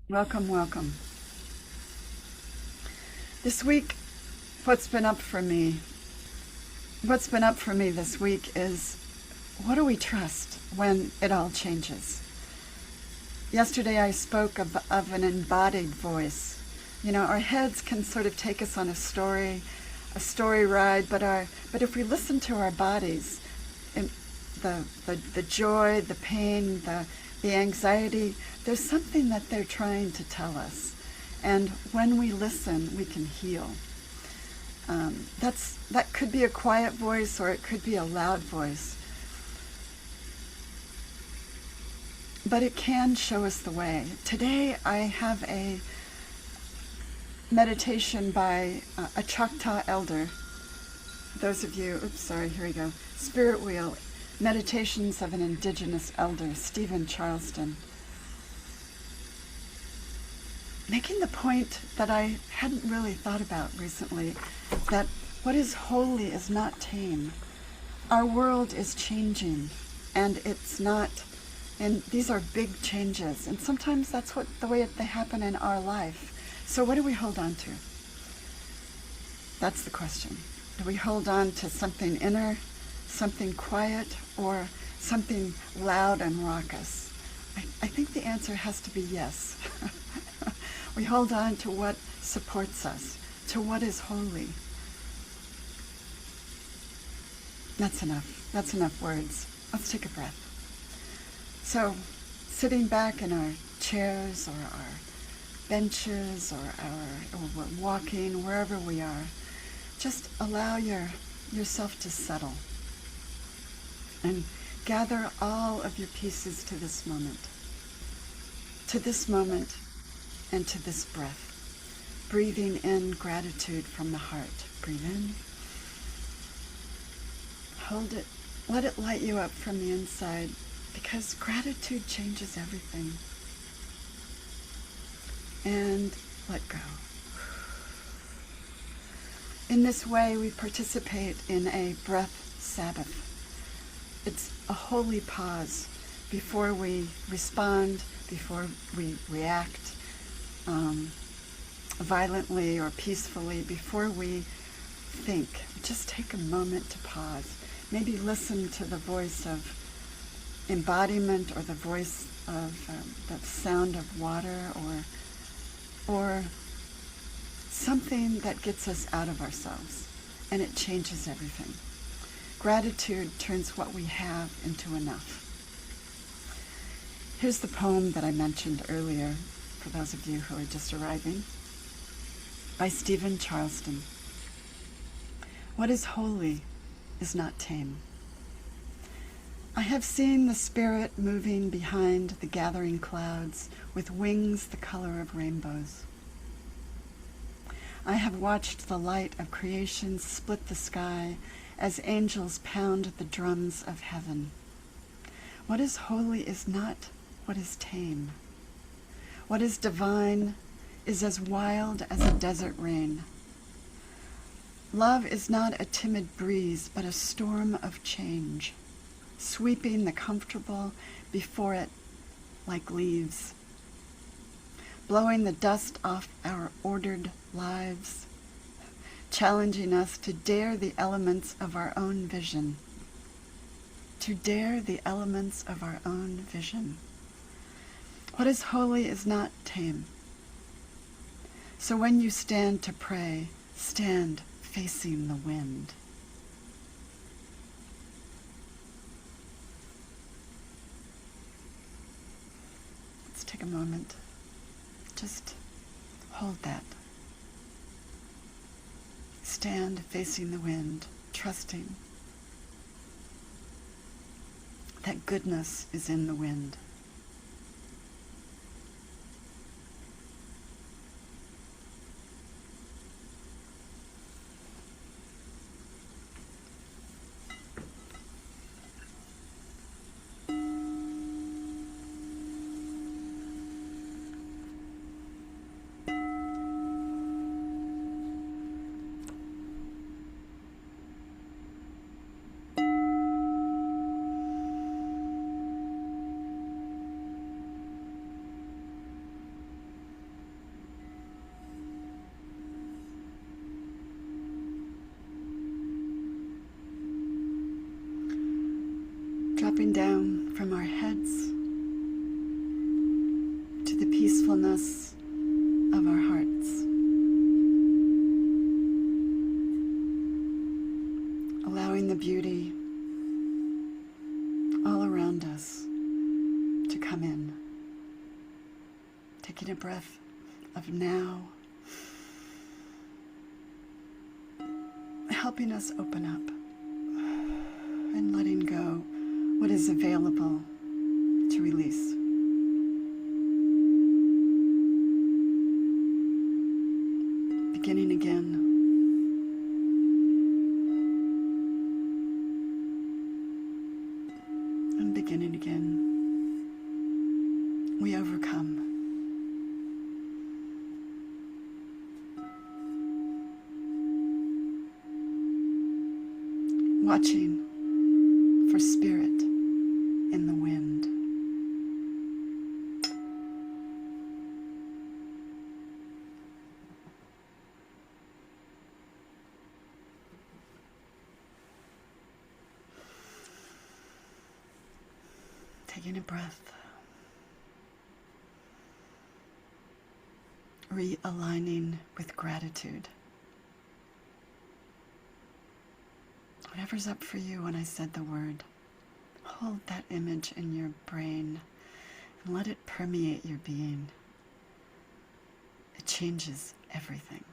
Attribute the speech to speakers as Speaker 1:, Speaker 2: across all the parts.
Speaker 1: Welcome, welcome. This week, what's been up for me this week is, what do we trust when it all changes? Yesterday I spoke of an embodied voice. You know, our heads can sort of take us on a story ride, but if we listen to our bodies, the joy, the pain, the anxiety, there's something that they're trying to tell us. And when we listen, we can heal. That could be a quiet voice, or it could be a loud voice. But it can show us the way. Today I have a meditation by a Choctaw elder. Those of you, here we go. Spirit Wheel, Meditations of an Indigenous Elder, Stephen Charleston. Making the point that I hadn't really thought about recently, that what is holy is not tame. Our world is changing, and it's not, and these are big changes, and sometimes that's the way they happen in our life. So what do we hold on to? That's the question. Do we hold on to something inner, something quiet, or something loud and raucous? I think the answer has to be yes. We hold on to what supports us, to what is holy. That's enough. That's enough words. Let's take a breath. So, sitting back in our chairs or our benches or we're walking, wherever we are, just allow yourself to settle and gather all of your pieces to this moment and to this breath. Breathing in gratitude from the heart. Breathe in. Hold it. Let it light you up from the inside, because gratitude changes everything. And let go. In this way, we participate in a breath Sabbath. It's a holy pause before we respond, before we react violently or peacefully, before we think. Just take a moment to pause. Maybe listen to the voice of embodiment, or the voice of the sound of water, or something that gets us out of ourselves, and it changes everything. Gratitude turns what we have into enough. Here's the poem that I mentioned earlier, for those of you who are just arriving, by Stephen Charleston. What is holy is not tame. I have seen the spirit moving behind the gathering clouds with wings the color of rainbows. I have watched the light of creation split the sky as angels pound the drums of heaven. What is holy is not what is tame. What is divine is as wild as a desert rain. Love is not a timid breeze, but a storm of change, sweeping the comfortable before it like leaves, blowing the dust off our ordered lives, challenging us to dare the elements of our own vision, to dare the elements of our own vision. What is holy is not tame. So when you stand to pray, stand facing the wind. Let's take a moment. Just hold that. Stand facing the wind, trusting that goodness is in the wind. down from our heads to the peacefulness of our hearts, allowing the beauty all around us to come in, taking a breath of now, helping us open up and letting go what is available to release. Beginning again. And beginning again. We overcome. Watching for spirit in the wind. Taking a breath. Realigning with gratitude. Whatever's up for you when I said the word, hold that image in your brain and let it permeate your being. It changes everything.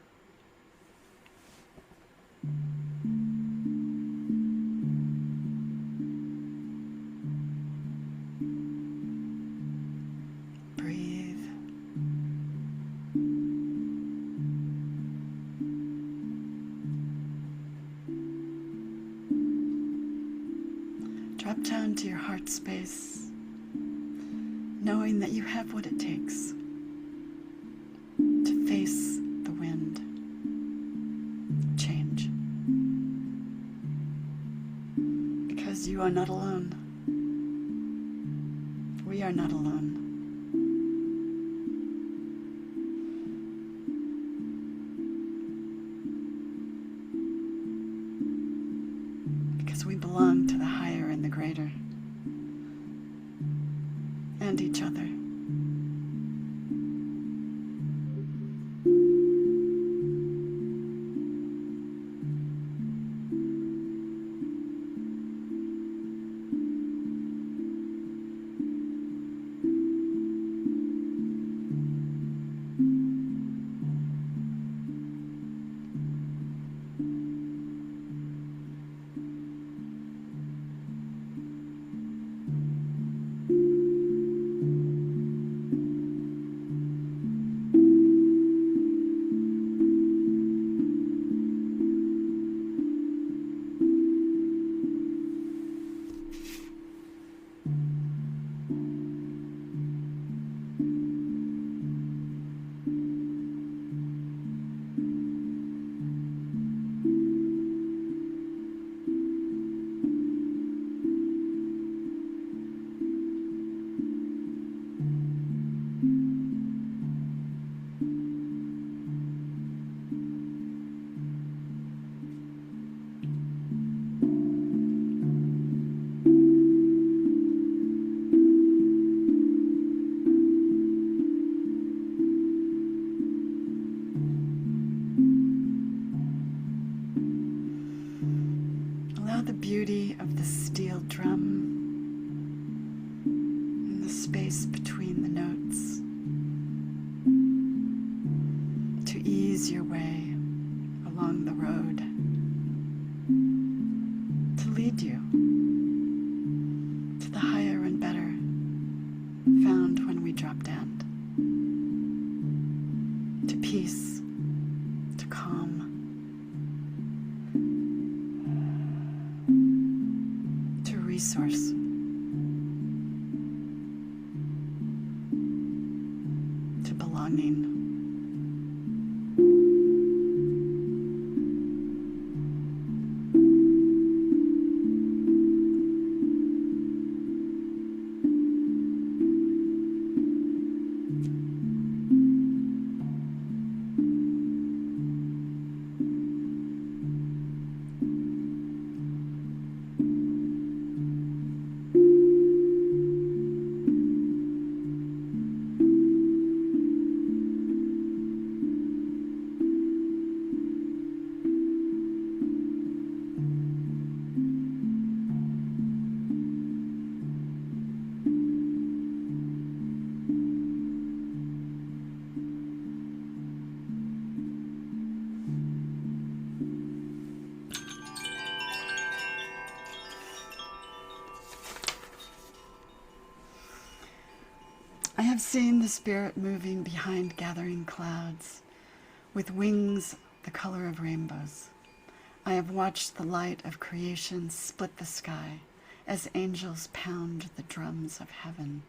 Speaker 1: Breathe. Drop down to your heart space, knowing that you have what it takes to face the wind, change. Because you are not alone. We are not alone. Because we belong to the higher and the greater, and each other. Allow the beauty of the steel drum and the space between the notes to ease your way along the road, to lead you to the higher and better found when we drop down, to peace, to calm, to resource, to belonging. seen the Spirit moving behind gathering clouds, with wings the color of rainbows. I have watched the light of creation split the sky as angels pound the drums of heaven.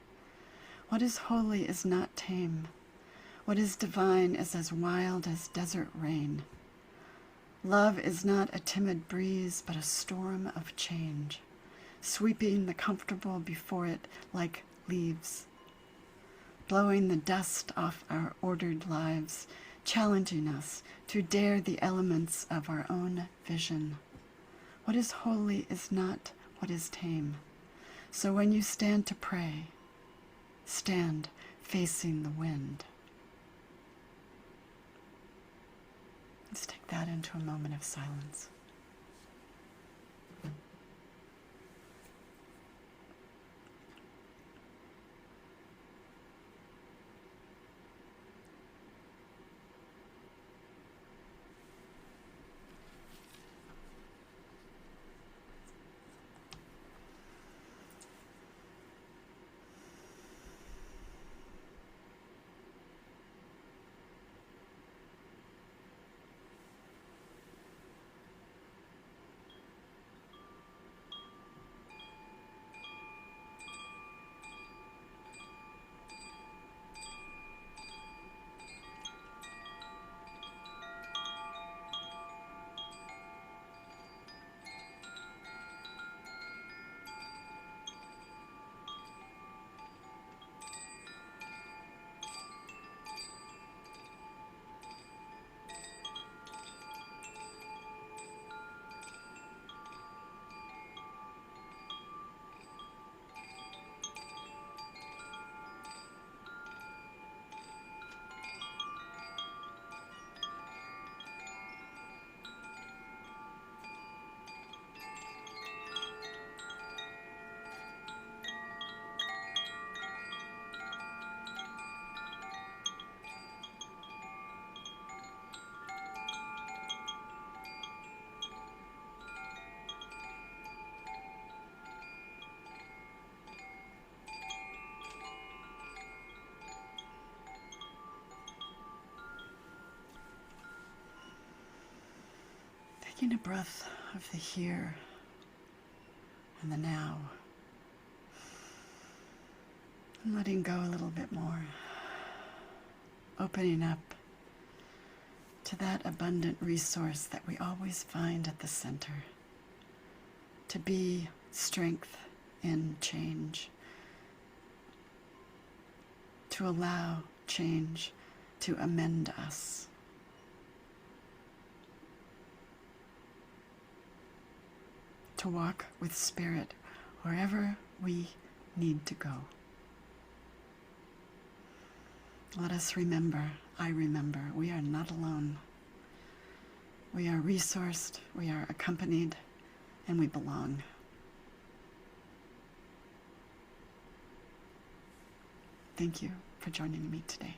Speaker 1: What is holy is not tame. What is divine is as wild as desert rain. Love is not a timid breeze, but a storm of change, sweeping the comfortable before it like leaves, blowing the dust off our ordered lives, challenging us to dare the elements of our own vision. What is holy is not what is tame. So when you stand to pray, stand facing the wind. Let's take that into a moment of silence. Taking a breath of the here and the now, and letting go a little bit more, opening up to that abundant resource that we always find at the center, to be strength in change, to allow change to amend us. To walk with Spirit wherever we need to go. Let us remember, I remember, we are not alone. We are resourced, we are accompanied, and we belong. Thank you for joining me today.